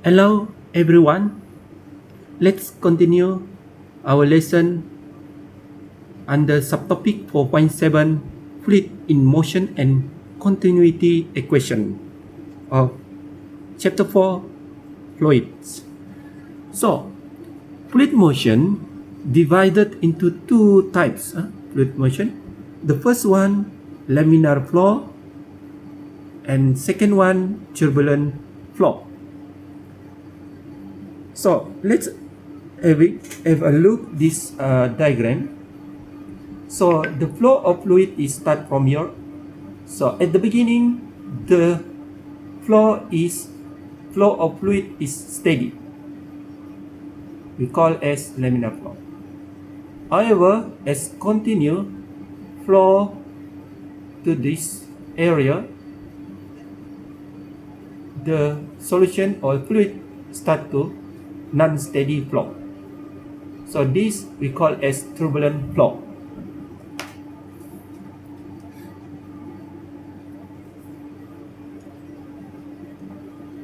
Hello everyone. Let's continue our lesson under subtopic 4.7 fluid in motion and continuity equation of chapter 4 fluids. So, fluid motion divided into two types. Fluid motion. The first one laminar flow and second one turbulent flow. So let's have a look this diagram. So the flow of fluid is start from here. So at the beginning, the flow of fluid is steady. We call as laminar flow. However, as continue flow to this area, the solution or fluid start to non-steady flow. So this we call as turbulent flow.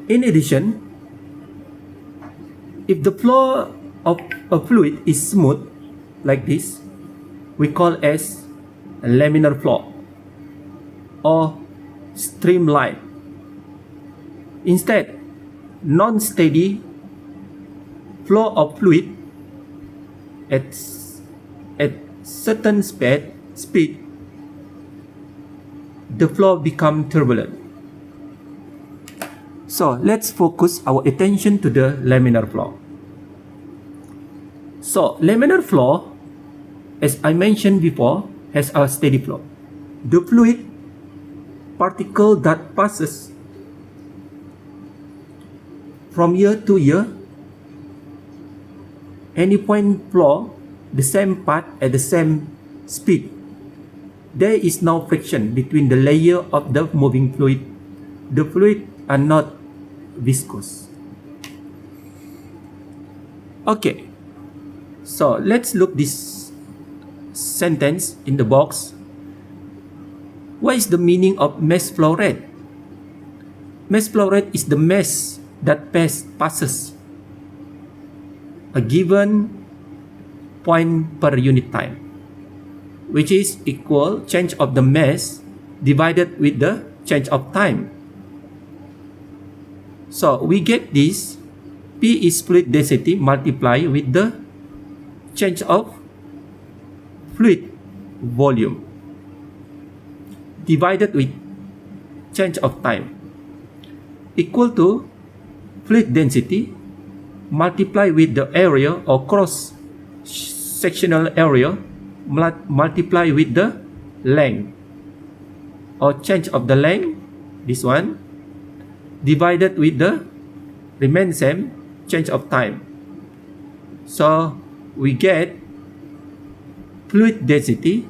In addition, if the flow of a fluid is smooth like this, we call as a laminar flow or streamline. Instead, non-steady flow of fluid at certain speed, the flow become turbulent. So let's focus our attention to the laminar flow. So laminar flow, as I mentioned before, has a steady flow. The fluid particle that passes from year to year, any point flow the same path at the same speed. There is no friction between the layer of the moving fluid. The fluid are not viscous. Okay, so let's look this sentence in the box. What is the meaning of mass flow rate? Mass flow rate is the mass that passes a given point per unit time, which is equal change of the mass divided with the change of time. So we get this, P is fluid density multiplied with the change of fluid volume divided with change of time, equal to fluid density multiplied with the area or cross sectional area multiplied with the length or change of the length, this one, divided with the remain same change of time. So we get fluid density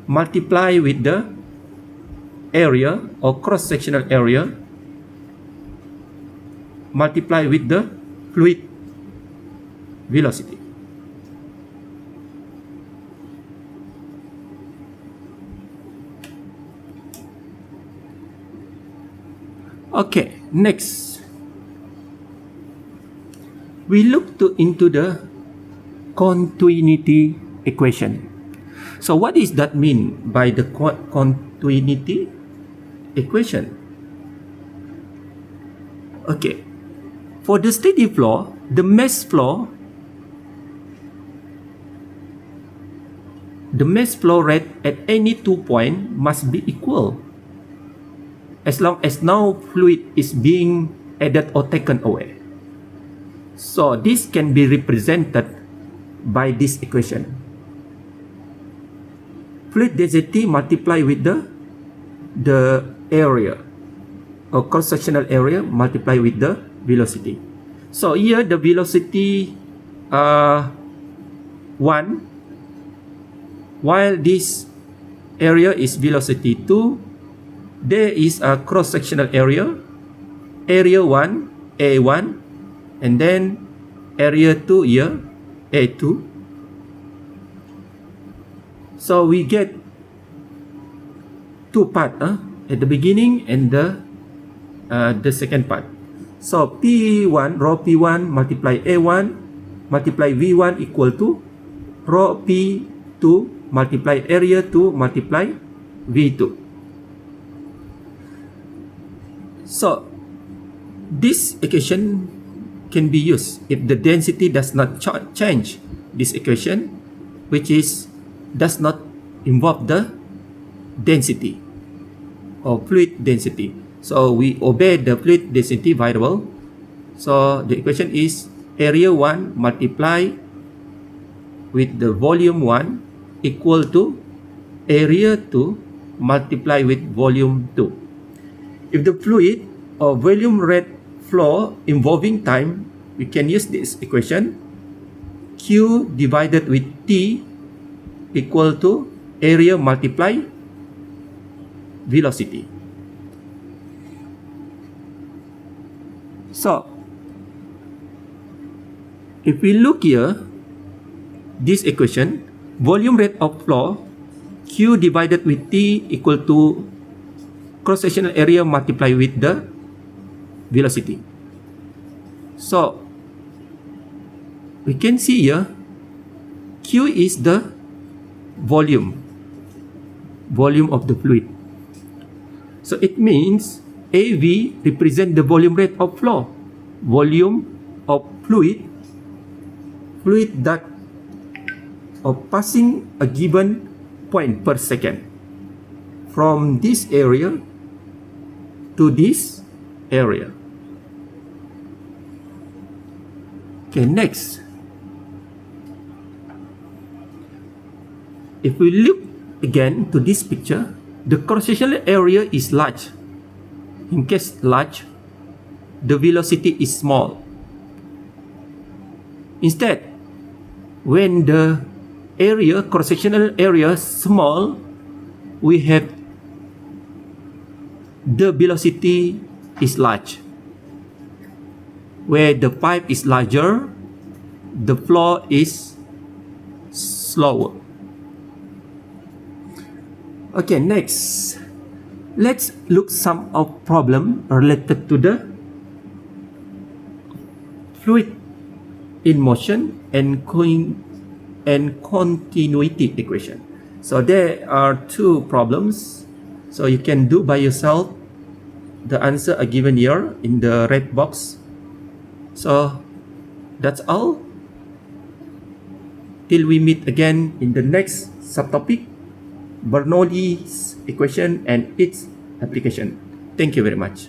multiplied with the area or cross sectional area multiplied with the fluid velocity. Okay, next we look into the continuity equation. So what does that mean by the continuity equation? Okay, for the steady flow, the mass flow rate at any 2 points must be equal, as long as no fluid is being added or taken away. So this can be represented by this equation. Fluid density multiplied with the area or cross-sectional area multiplied with the velocity. So here the velocity 1, while this area is velocity 2, there is a cross-sectional area 1, A1, and then area 2 here, A2. So we get two parts at the beginning and the second part. So P1, rho P1 multiply A1 multiply V1 equal to rho P2 multiply area 2 multiply V2. So this equation can be used if the density does not change. This equation, which is does not involve the density or fluid density. So we obey the fluid density variable. So the equation is area 1 multiply with the volume 1 equal to area 2 multiply with volume 2. If the fluid or volume rate flow involving time, we can use this equation. Q divided with T equal to area multiply velocity. So if we look here, this equation, volume rate of flow Q divided with T equal to cross-sectional area multiplied with the velocity. So we can see here Q is the volume of the fluid. So it means AV represent the volume rate of flow, volume of fluid that of passing a given point per second from this area to this area. Okay, next, if we look again to this picture, the cross-sectional area is large. In case large, the velocity is small. Instead, when the area, cross-sectional area small, we have the velocity is large. Where the pipe is larger, the flow is slower. Okay, next, let's look some of problem related to the fluid in motion and continuity equation. So there are two problems. So you can do by yourself. The answer are given here in the red box. So that's all. Till we meet again in the next subtopic, Bernoulli's equation and its application. Thank you very much.